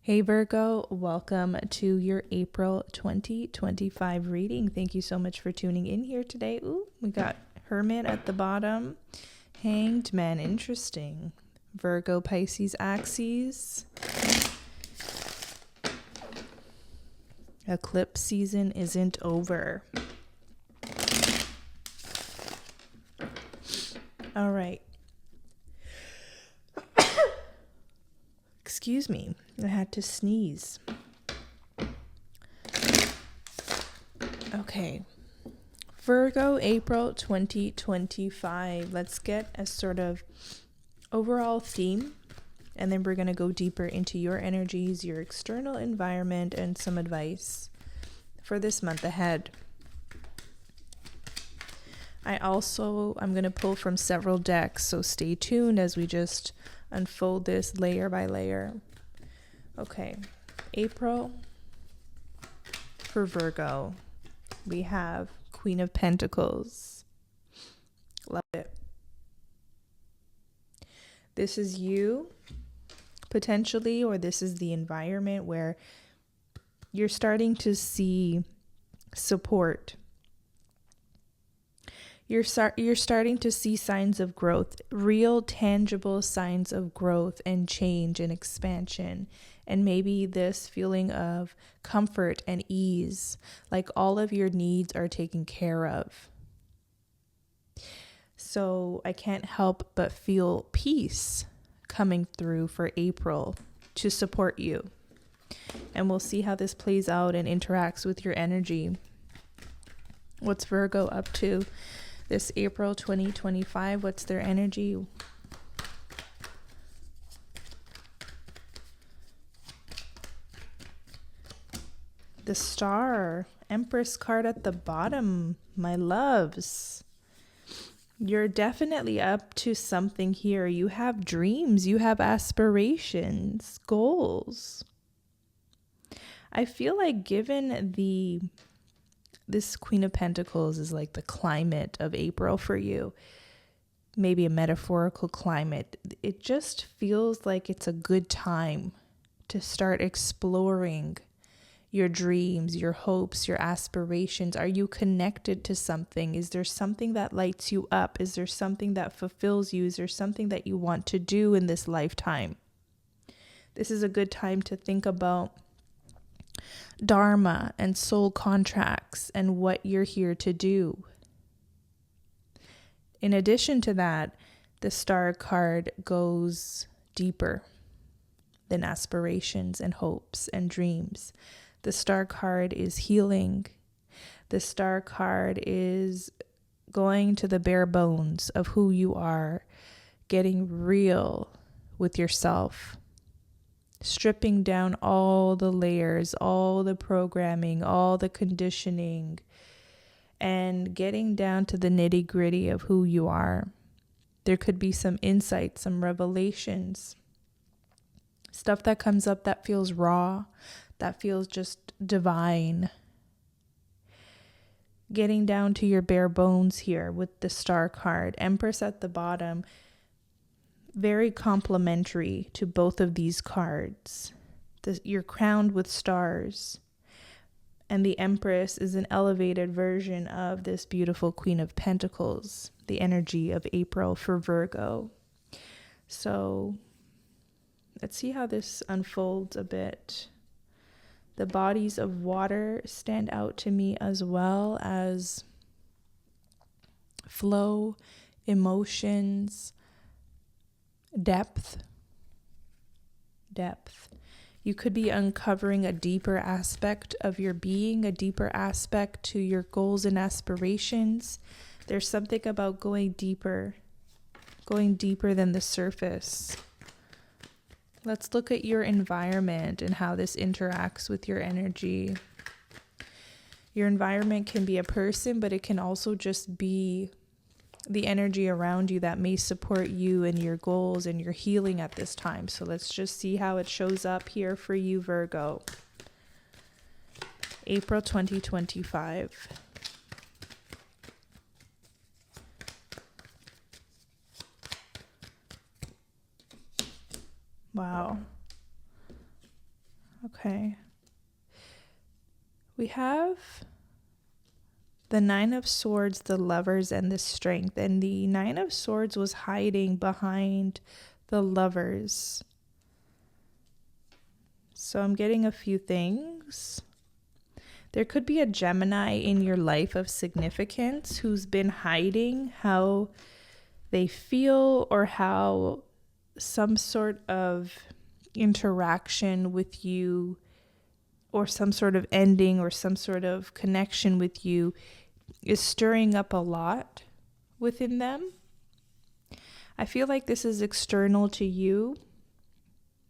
Hey Virgo, welcome to your April 2025 reading. Thank you so much for tuning in here today. Ooh, we got Hermit at the bottom. Hanged Man, interesting. Virgo, Pisces, Axes. Eclipse season isn't over. All right. Excuse me, I had to sneeze. Okay. Virgo, April 2025. Let's get a sort of overall theme, and then we're going to go deeper into your energies, your external environment, and some advice for this month ahead. I'm going to pull from several decks, so stay tuned as we just unfold this layer by layer. Okay, April for Virgo. We have Queen of Pentacles. Love it. This is you, potentially, or this is the environment where you're starting to see support. You're starting to see signs of growth, real tangible signs of growth and change and expansion. And maybe this feeling of comfort and ease, like all of your needs are taken care of. So I can't help but feel peace coming through for April to support you. And we'll see how this plays out and interacts with your energy. What's Virgo up to this April 2025? What's their energy? The Star, Empress card at the bottom, my loves. You're definitely up to something here. You have dreams, you have aspirations, goals. I feel like given this Queen of Pentacles is like the climate of April for you, maybe a metaphorical climate. It just feels like it's a good time to start exploring your dreams, your hopes, your aspirations. Are you connected to something? Is there something that lights you up? Is there something that fulfills you? Is there something that you want to do in this lifetime? This is a good time to think about dharma and soul contracts and what you're here to do. In addition to that, the Star card goes deeper than aspirations and hopes and dreams. The Star card is healing. The Star card is going to the bare bones of who you are, getting real with yourself, stripping down all the layers, all the programming, all the conditioning, and getting down to the nitty-gritty of who you are. There could be some insights, some revelations, stuff that comes up that feels raw, that feels just divine. Getting down to your bare bones here with the Star card. Empress at the bottom, very complementary to both of these cards. You're crowned with stars. And the Empress is an elevated version of this beautiful Queen of Pentacles, the energy of April for Virgo. So let's see how this unfolds a bit. The bodies of water stand out to me, as well as flow, emotions, depth. You could be uncovering a deeper aspect of your being, a deeper aspect to your goals and aspirations. There's something about going deeper than the surface. Let's look at your environment and how this interacts with your energy. Your environment can be a person, but it can also just be the energy around you that may support you and your goals and your healing at this time. So let's just see how it shows up here for you, Virgo. April 2025. Wow. Okay. We have the Nine of Swords, the Lovers, and the Strength. And the Nine of Swords was hiding behind the Lovers. So I'm getting a few things. There could be a Gemini in your life of significance who's been hiding how they feel or how some sort of interaction with you or some sort of ending or some sort of connection with you is stirring up a lot within them. I feel like this is external to you.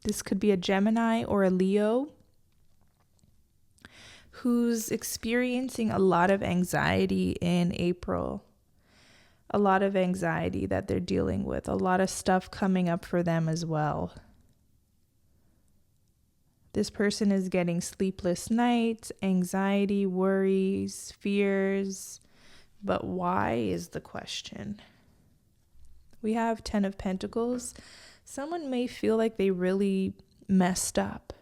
This could be a Gemini or a Leo who's experiencing a lot of anxiety in April. A lot of anxiety that they're dealing with. A lot of stuff coming up for them as well. This person is getting sleepless nights, anxiety, worries, fears. But why is the question? We have 10 of Pentacles. Someone may feel like they really messed up.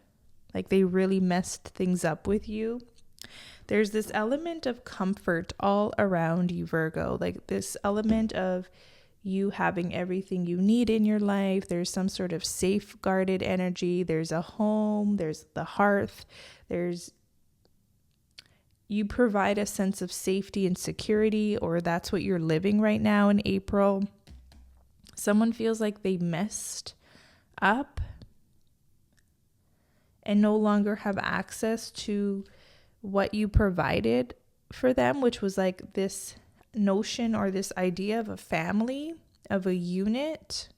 Like they really messed things up with you. There's this element of comfort all around you, Virgo. Like this element of you having everything you need in your life. There's some sort of safeguarded energy. There's a home. There's the hearth. You provide a sense of safety and security, or that's what you're living right now in April. Someone feels like they messed up and no longer have access to what you provided for them, which was like this notion or this idea of a family, of a unit.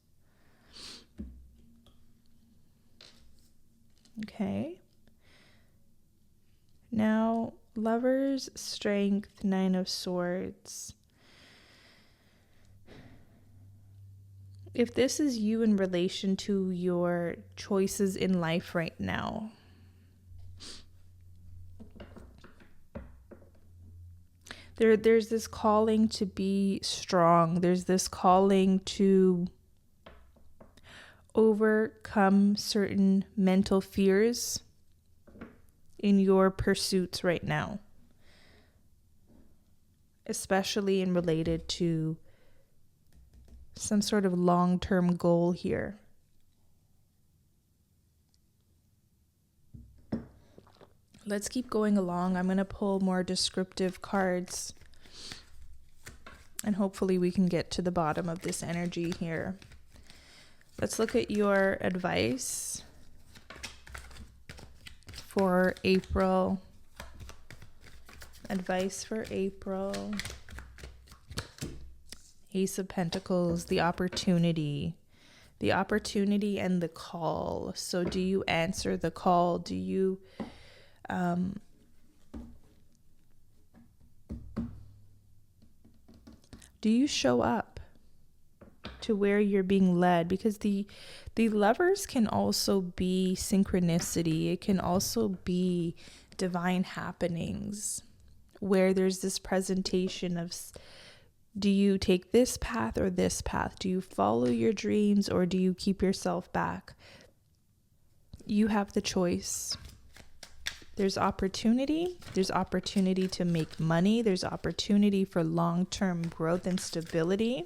Okay. Now, Lovers, Strength, Nine of Swords. If this is you in relation to your choices in life right now, there's this calling to be strong. There's this calling to overcome certain mental fears in your pursuits right now, especially in related to some sort of long-term goal here. Let's keep going along. I'm going to pull more descriptive cards and hopefully we can get to the bottom of this energy here. Let's look at your advice for April. Advice for April. Ace of Pentacles, the opportunity and the call. So do you answer the call? Do you show up to where you're being led? Because the Lovers can also be synchronicity. It can also be divine happenings where there's this presentation of, do you take this path or this path? Do you follow your dreams or do you keep yourself back? You have the choice. There's opportunity. There's opportunity to make money. There's opportunity for long-term growth and stability.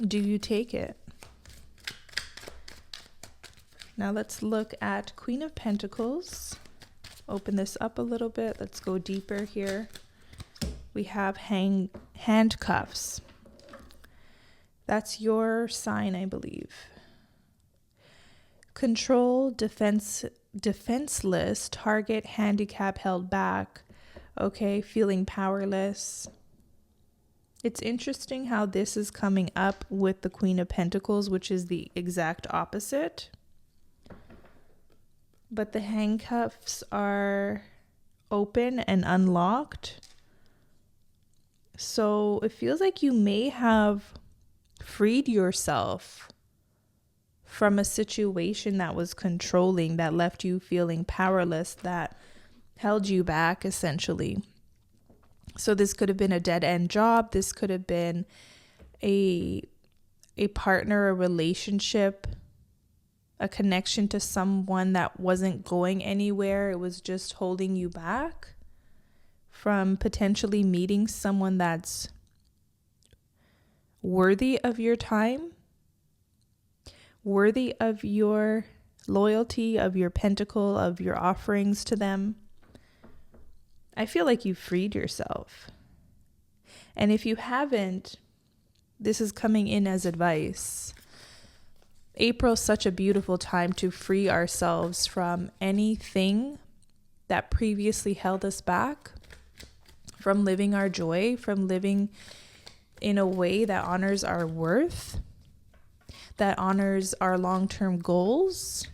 Do you take it? Now let's look at Queen of Pentacles. Open this up a little bit. Let's go deeper here. We have handcuffs. That's your sign, I believe. Control, defenseless, target, handicap, held back. Okay, feeling powerless. It's interesting how this is coming up with the Queen of Pentacles, which is the exact opposite. But the handcuffs are open and unlocked. So it feels like you may have freed yourself from a situation that was controlling, that left you feeling powerless, that held you back essentially. So this could have been a dead-end job. This could have been a partner, a relationship a connection to someone that wasn't going anywhere. It was just holding you back from potentially meeting someone that's worthy of your time, worthy of your loyalty, of your pentacle, of your offerings to them. I feel like you've freed yourself. And if you haven't, this is coming in as advice. April's such a beautiful time to free ourselves from anything that previously held us back, from living our joy, from living in a way that honors our worth, that honors our long-term goals.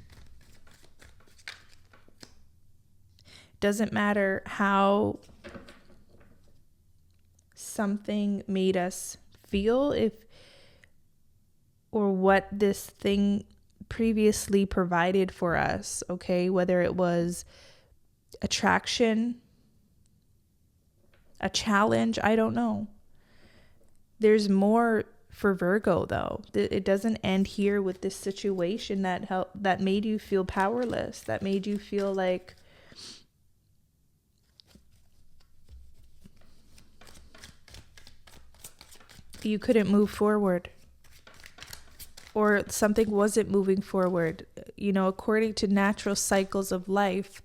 Doesn't matter how something made us feel, or what this thing previously provided for us, okay? Whether it was attraction, a challenge, I don't know. There's more for Virgo though. It doesn't end here with this situation that made you feel powerless, that made you feel like you couldn't move forward, or something wasn't moving forward. You know, according to natural cycles of life,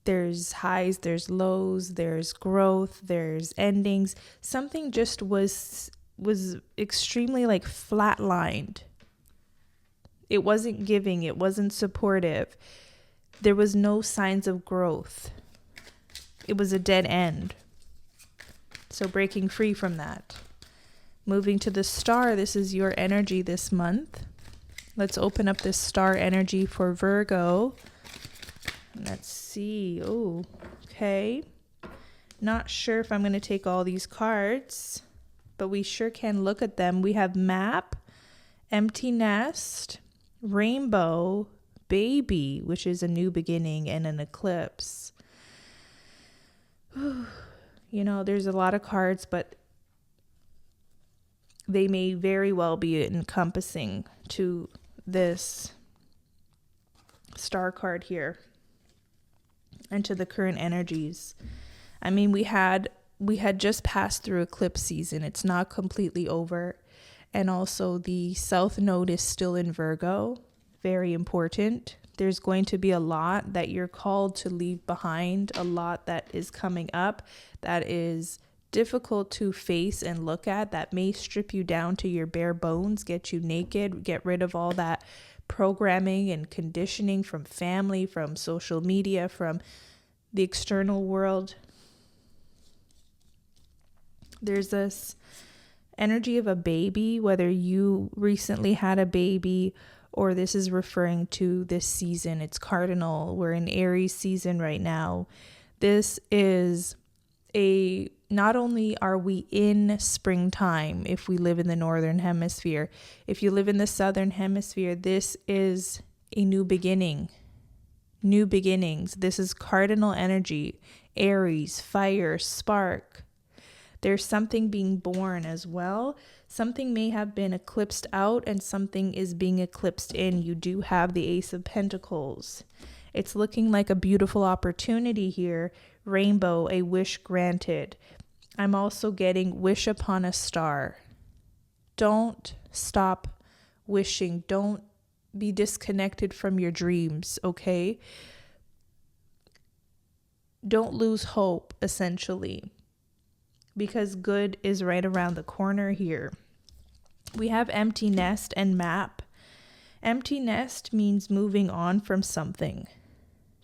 there's highs, there's lows, there's growth, there's endings. Something just was extremely like flatlined. It wasn't giving, it wasn't supportive. There was no signs of growth. It was a dead end. So breaking free from that. Moving to the star, this is your energy this month. Let's open up this star energy for Virgo. Let's see. Oh, okay. Not sure if I'm going to take all these cards, but we sure can look at them. We have map, empty nest, rainbow, baby, which is a new beginning, and an eclipse. You know, there's a lot of cards, but they may very well be encompassing to this star card here and to the current energies. I mean, we had just passed through eclipse season. It's not completely over. And also the South Node is still in Virgo. Very important. There's going to be a lot that you're called to leave behind, a lot that is coming up that is difficult to face and look at, that may strip you down to your bare bones, get you naked, get rid of all that programming and conditioning from family, from social media, from the external world. There's this energy of a baby, whether you recently had a baby or this is referring to this season. It's cardinal. We're in Aries season right now. This is not only are we in springtime if we live in the northern hemisphere, if you live in the southern hemisphere, this is a new beginning, new beginnings. This is cardinal energy, Aries, fire, spark. There's something being born as well. Something may have been eclipsed out and something is being eclipsed in. You do have the Ace of Pentacles. It's looking like a beautiful opportunity here. Rainbow, a wish granted. I'm also getting wish upon a star. Don't stop wishing. Don't be disconnected from your dreams, okay? Don't lose hope, essentially, because good is right around the corner here. We have empty nest and map. Empty nest means moving on from something.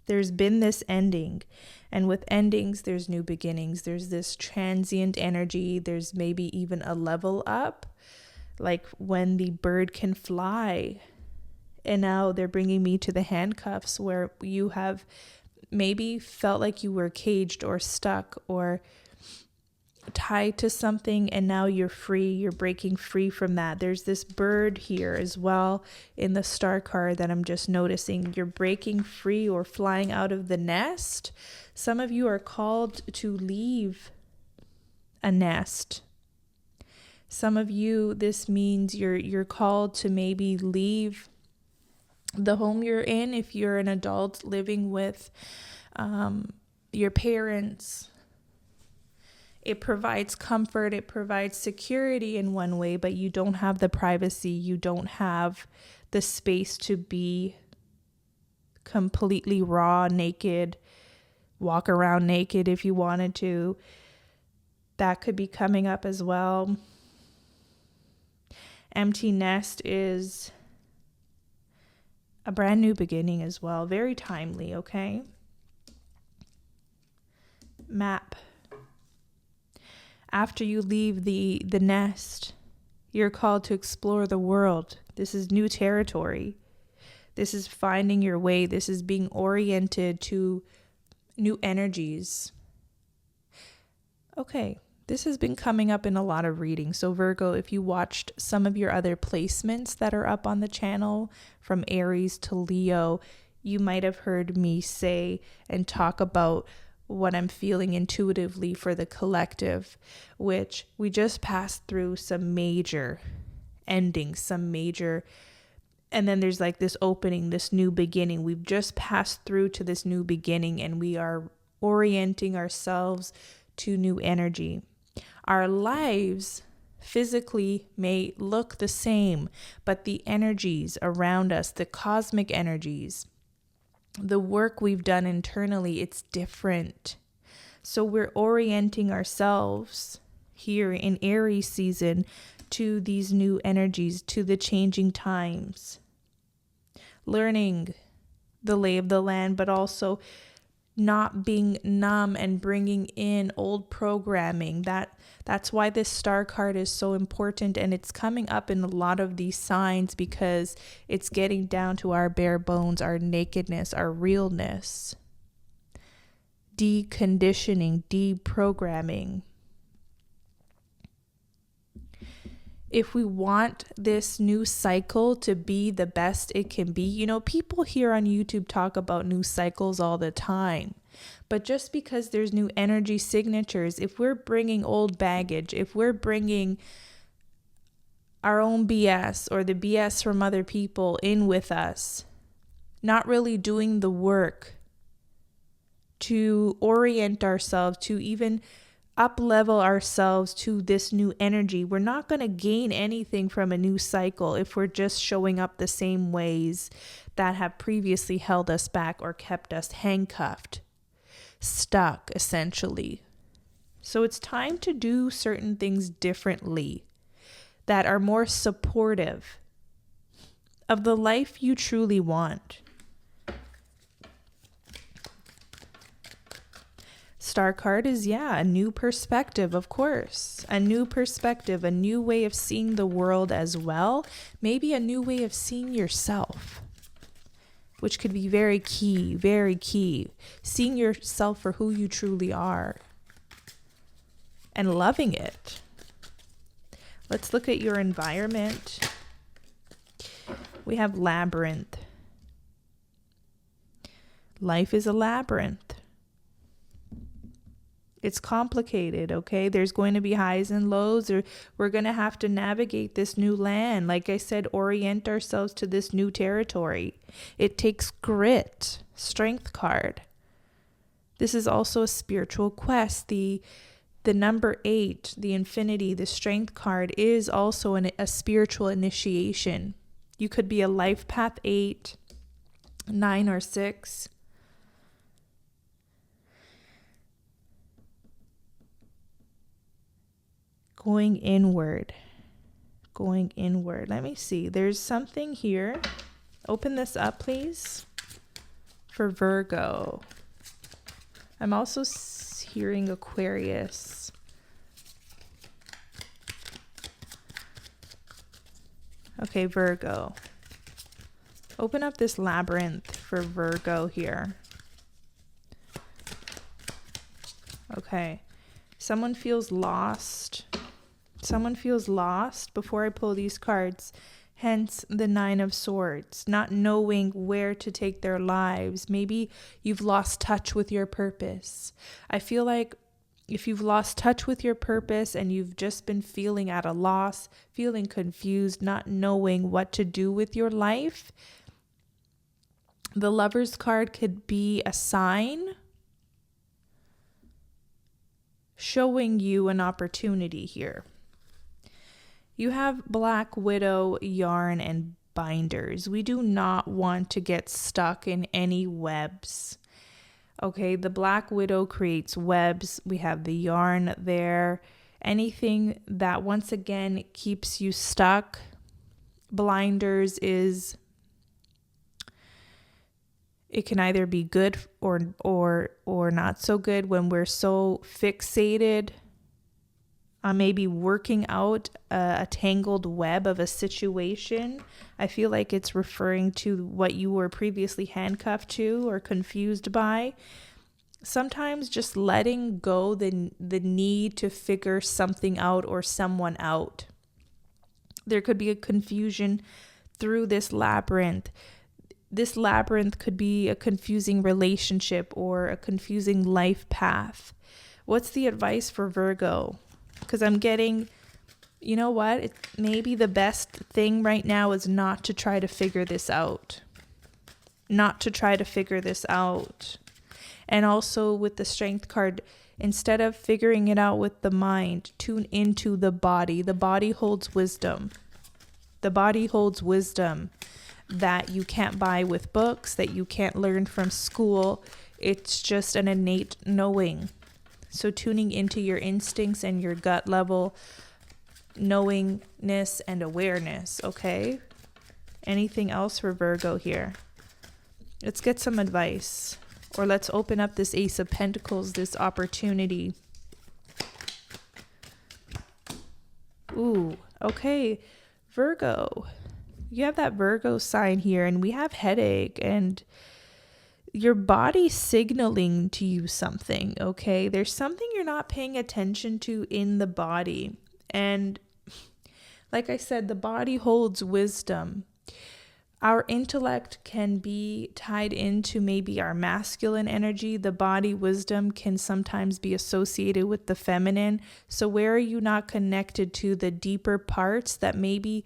There's been this ending, and with endings, there's new beginnings. There's this transient energy. There's maybe even a level up, like when the bird can fly. And now they're bringing me to the handcuffs where you have maybe felt like you were caged or stuck or tied to something, and now you're free. You're breaking free from that. There's this bird here as well in the star card that I'm just noticing. You're breaking free or flying out of the nest. Some of you are called to leave a nest. Some of you, this means you're called to maybe leave the home you're in, if you're an adult living with your parents, it provides comfort, it provides security in one way, but you don't have the privacy, you don't have the space to be completely raw, naked, walk around naked if you wanted to. That could be coming up as well. Empty nest is a brand new beginning as well. Very timely, okay? Map. After you leave the nest, you're called to explore the world. This is new territory. This is finding your way. This is being oriented to new energies. Okay, this has been coming up in a lot of readings. So Virgo, if you watched some of your other placements that are up on the channel, from Aries to Leo, you might have heard me say and talk about what I'm feeling intuitively for the collective, which we just passed through some major endings, and then there's like this opening, this new beginning. We've just passed through to this new beginning, and we are orienting ourselves to new energy. Our lives physically may look the same, but the energies around us, the cosmic energies, the work we've done internally, it's different. So we're orienting ourselves here in Aries season to these new energies, to the changing times, learning the lay of the land, but also not being numb and bringing in old programming. That's why this star card is so important, and it's coming up in a lot of these signs because it's getting down to our bare bones, our nakedness, our realness. Deconditioning, deprogramming. If we want this new cycle to be the best it can be, you know, people here on YouTube talk about new cycles all the time. But just because there's new energy signatures, if we're bringing old baggage, if we're bringing our own BS or the BS from other people in with us, not really doing the work to orient ourselves, to even up-level ourselves to this new energy, we're not going to gain anything from a new cycle if we're just showing up the same ways that have previously held us back or kept us handcuffed, stuck, essentially. So it's time to do certain things differently that are more supportive of the life you truly want. Star card is, a new perspective, of course. A new perspective, a new way of seeing the world as well. Maybe a new way of seeing yourself, which could be very key, very key. Seeing yourself for who you truly are and loving it. Let's look at your environment. We have labyrinth. Life is a labyrinth. It's complicated, okay? There's going to be highs and lows, or we're going to have to navigate this new land. Like I said, orient ourselves to this new territory. It takes grit, strength card. This is also a spiritual quest. The number 8, the infinity, the strength card is also a spiritual initiation. You could be a life path 8, 9, or 6. Going inward. Let me see. There's something here. Open this up, please. For Virgo. I'm also hearing Aquarius. Okay, Virgo. Open up this labyrinth for Virgo here. Okay. Someone feels lost. Before I pull these cards. Hence the 9 of Swords, not knowing where to take their lives. Maybe you've lost touch with your purpose. I feel like if you've lost touch with your purpose and you've just been feeling at a loss, feeling confused, not knowing what to do with your life, The Lover's card could be a sign showing you an opportunity here. You have Black Widow yarn and binders. We do not want to get stuck in any webs. Okay, the Black Widow creates webs. We have the yarn there. Anything that once again keeps you stuck. Blinders is, it can either be good or not so good when we're so fixated on maybe working out a tangled web of a situation. I feel like it's referring to what you were previously handcuffed to or confused by. Sometimes just letting go the need to figure something out or someone out. There could be a confusion through this labyrinth. This labyrinth could be a confusing relationship or a confusing life path. What's the advice for Virgo? Because I'm getting, you know what? Maybe the best thing right now is not to try to figure this out. Not to try to figure this out. And also with the Strength card, instead of figuring it out with the mind, tune into the body. The body holds wisdom. The body holds wisdom that you can't buy with books, that you can't learn from school. It's just an innate knowing. So tuning into your instincts and your gut level, knowingness and awareness, okay? Anything else for Virgo here? Let's get some advice. Or let's open up this Ace of Pentacles, this opportunity. Ooh, okay. Virgo. You have that Virgo sign here, and we have headache, and your body signaling to you something, okay? There's something you're not paying attention to in the body. And like I said, the body holds wisdom. Our intellect can be tied into maybe our masculine energy. The body wisdom can sometimes be associated with the feminine. So where are you not connected to the deeper parts that maybe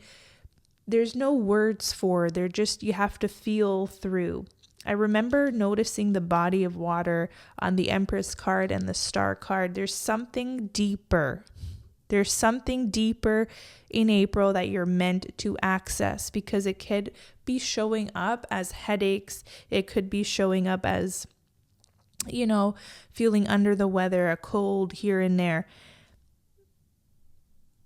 there's no words for? They're just, you have to feel through. I remember noticing the body of water on the Empress card and the Star card. There's something deeper. There's something deeper in April that you're meant to access, because it could be showing up as headaches. It could be showing up as, you know, feeling under the weather, a cold here and there.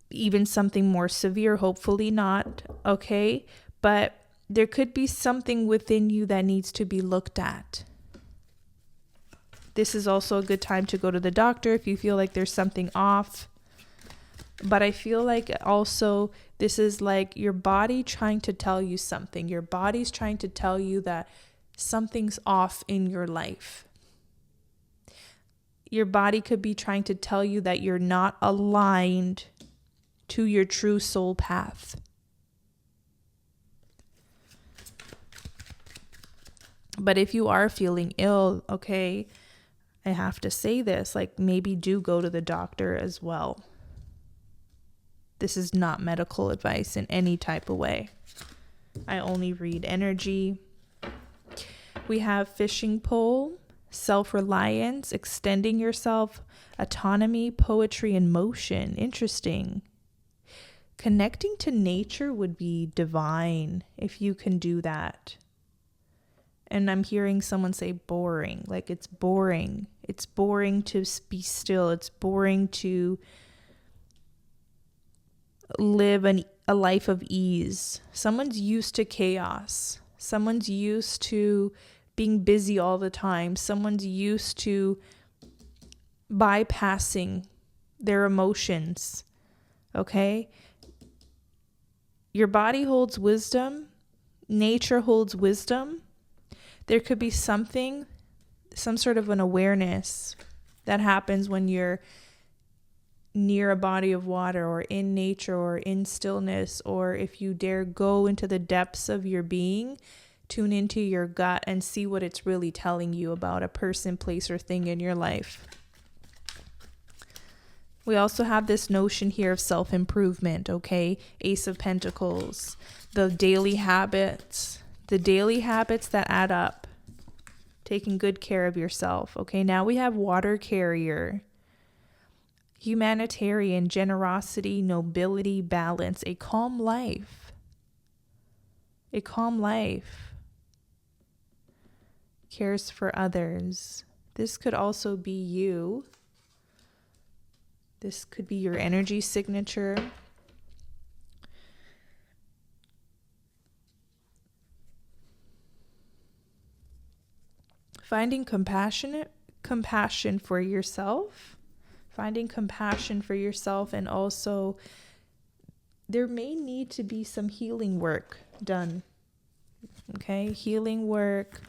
Even something more severe, hopefully not, okay? But there could be something within you that needs to be looked at. This is also a good time to go to the doctor if you feel like there's something off. But I feel like also this is like your body trying to tell you something. Your body's trying to tell you that something's off in your life. Your body could be trying to tell you that you're not aligned to your true soul path. But if you are feeling ill, okay, I have to say this, like maybe do go to the doctor as well. This is not medical advice in any type of way. I only read energy. We have fishing pole, self-reliance, extending yourself, autonomy, poetry, and motion. Interesting. Connecting to nature would be divine if you can do that. And I'm hearing someone say boring, like it's boring. It's boring to be still. It's boring to live a life of ease. Someone's used to chaos. Someone's used to being busy all the time. Someone's used to bypassing their emotions. Okay? Your body holds wisdom. Nature holds wisdom. There could be some sort of an awareness that happens when you're near a body of water or in nature or in stillness, or if you dare go into the depths of your being, tune into your gut and see what it's really telling you about a person, place, or thing in your life. We also have this notion here of self-improvement, okay? Ace of Pentacles, the daily habits, The daily habits that add up. Taking good care of yourself. Okay, now we have water carrier. Humanitarian, generosity, nobility, balance, a calm life. A calm life. Cares for others. This could also be you. This could be your energy signature. Finding compassion for yourself. Finding compassion for yourself, and also there may need to be some healing work done. Okay, healing work,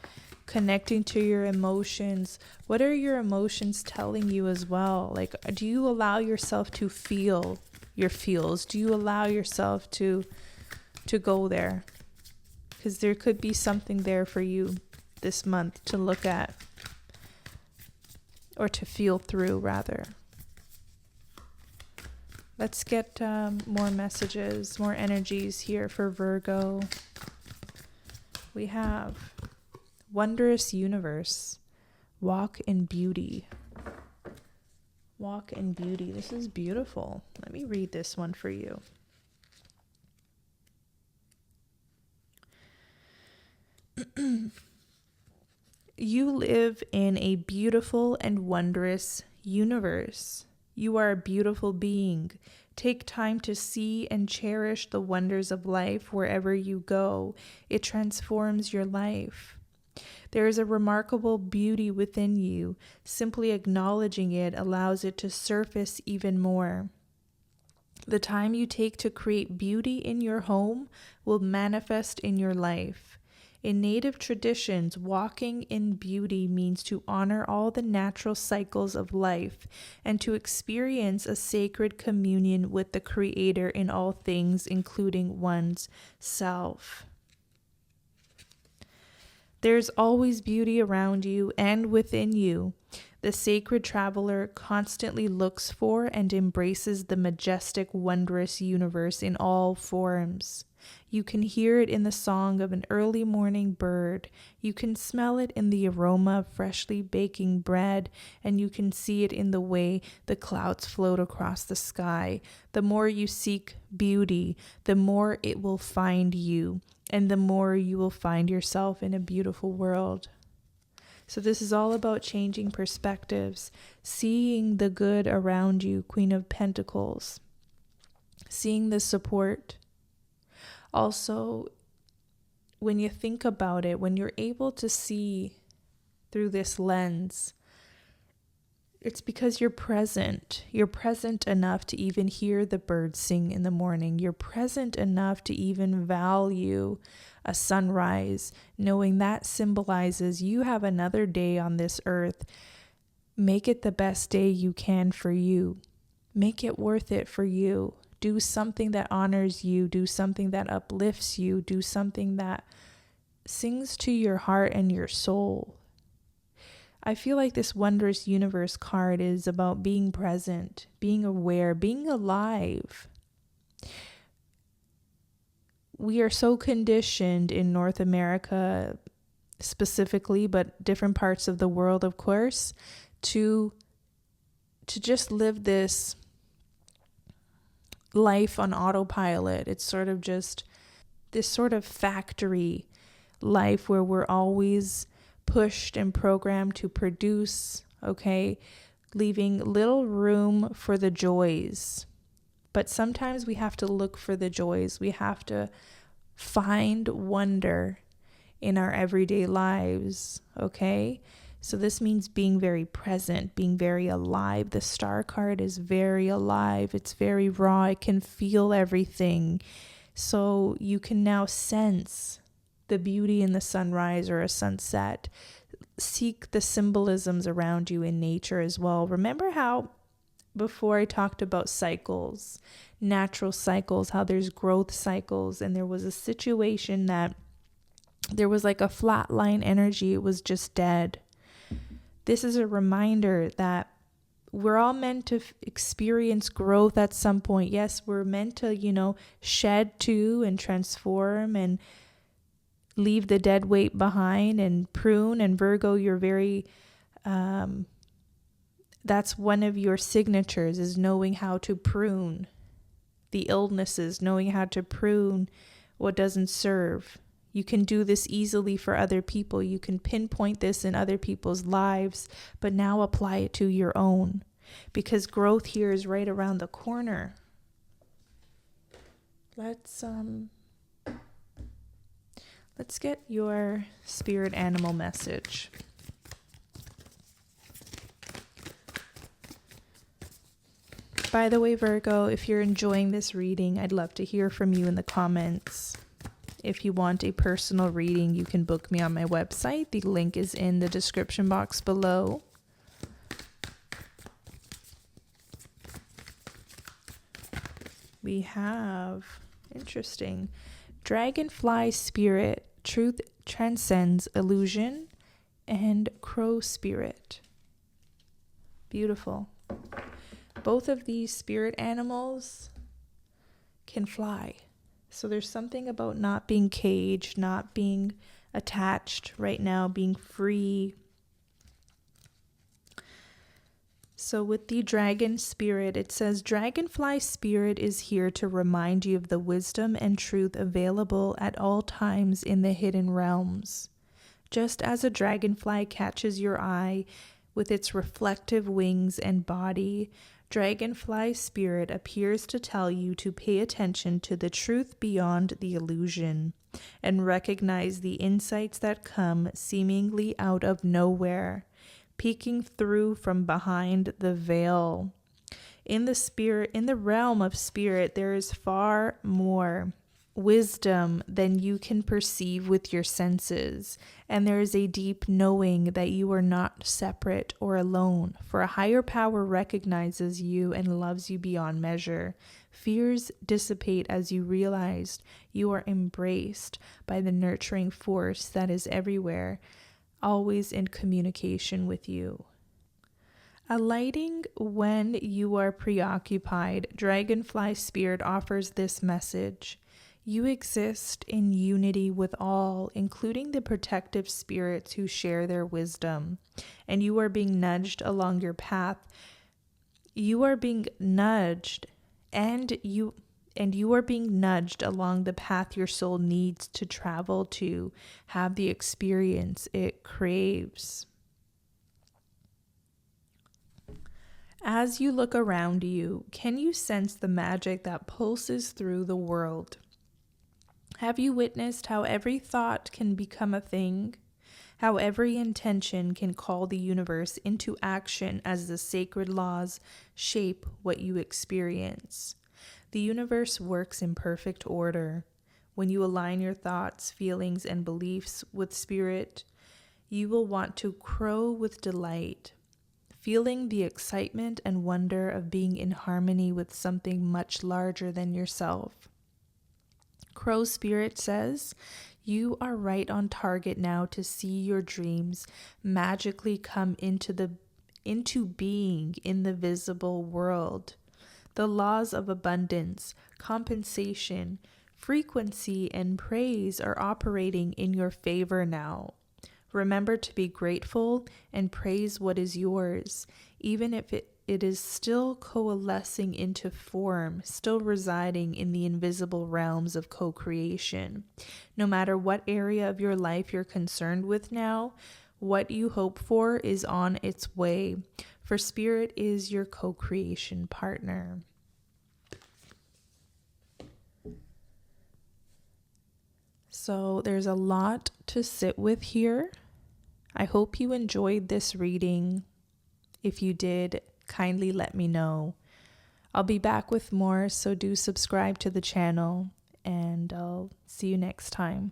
connecting to your emotions. What are your emotions telling you as well? Like, do you allow yourself to feel your feels? Do you allow yourself to go there? Because there could be something there for you this month to look at, or to feel through, rather. Let's get more messages, more energies here for Virgo. We have wondrous universe. Walk in beauty. Walk in beauty. This is beautiful. Let me read this one for you. You live in a beautiful and wondrous universe. You are a beautiful being. Take time to see and cherish the wonders of life wherever you go. It transforms your life. There is a remarkable beauty within you. Simply acknowledging it allows it to surface even more. The time you take to create beauty in your home will manifest in your life. In Native traditions, walking in beauty means to honor all the natural cycles of life and to experience a sacred communion with the Creator in all things, including one's self. There's always beauty around you and within you. The sacred traveler constantly looks for and embraces the majestic, wondrous universe in all forms. You can hear it in the song of an early morning bird. You can smell it in the aroma of freshly baking bread, and you can see it in the way the clouds float across the sky. The more you seek beauty, the more it will find you, and the more you will find yourself in a beautiful world. So this is all about changing perspectives, seeing the good around you, Queen of Pentacles, seeing the support. Also, when you think about it, when you're able to see through this lens, it's because you're present. You're present enough to even hear the birds sing in the morning. You're present enough to even value a sunrise, knowing that symbolizes you have another day on this earth. Make it the best day you can for you. Make it worth it for you. Do something that honors you. Do something that uplifts you. Do something that sings to your heart and your soul. I feel like this wondrous universe card is about being present, being aware, being alive. We are so conditioned in North America specifically, but different parts of the world, of course, to just live this life on autopilot. It's sort of just this sort of factory life where we're always pushed and programmed to produce, okay, leaving little room for the joys. But sometimes we have to look for the joys. We have to find wonder in our everyday lives, okay? So this means being very present, being very alive. The star card is very alive. It's very raw. It can feel everything. So you can now sense the beauty in the sunrise or a sunset. Seek the symbolisms around you in nature as well. Remember how before I talked about cycles, natural cycles, how there's growth cycles, and there was a situation that there was like a flat line energy. It was just dead. This is a reminder that we're all meant to experience growth at some point. Yes, we're meant to, shed too and transform and leave the dead weight behind and prune. And Virgo, you're very, that's one of your signatures, is knowing how to prune the illnesses, knowing how to prune what doesn't serve. You can do this easily for other people. You can pinpoint this in other people's lives, but now apply it to your own, because growth here is right around the corner. Let's get your spirit animal message. By the way, Virgo, if you're enjoying this reading, I'd love to hear from you in the comments. If you want a personal reading, you can book me on my website. The link is in the description box below. We have, interesting, dragonfly spirit, truth transcends illusion, and crow spirit. Beautiful. Both of these spirit animals can fly. So there's something about not being caged, not being attached right now, being free. So with the dragon spirit, it says, dragonfly spirit is here to remind you of the wisdom and truth available at all times in the hidden realms. Just as a dragonfly catches your eye with its reflective wings and body, dragonfly spirit appears to tell you to pay attention to the truth beyond the illusion and recognize the insights that come seemingly out of nowhere, peeking through from behind the veil. In the realm of spirit, there is far more wisdom than you can perceive with your senses, and there is a deep knowing that you are not separate or alone, for a higher power recognizes you and loves you beyond measure. Fears dissipate as you realize you are embraced by the nurturing force that is everywhere, always in communication with you. Alighting when you are preoccupied, dragonfly spirit offers this message. You exist in unity with all, including the protective spirits who share their wisdom, and you are being nudged along your path. You are being nudged, and you are being nudged along the path your soul needs to travel to have the experience it craves. As you look around you, can you sense the magic that pulses through the world? Have you witnessed how every thought can become a thing? How every intention can call the universe into action as the sacred laws shape what you experience? The universe works in perfect order. When you align your thoughts, feelings, and beliefs with spirit, you will want to crow with delight, feeling the excitement and wonder of being in harmony with something much larger than yourself. Crow spirit says, you are right on target now to see your dreams magically come into being in the visible world. The laws of abundance, compensation, frequency, and praise are operating in your favor now. Remember to be grateful and praise what is yours, even if it is still coalescing into form, still residing in the invisible realms of co-creation. No matter what area of your life you're concerned with now, what you hope for is on its way, for spirit is your co-creation partner. So there's a lot to sit with here. I hope you enjoyed this reading. If you did, kindly let me know. I'll be back with more, so do subscribe to the channel, and I'll see you next time.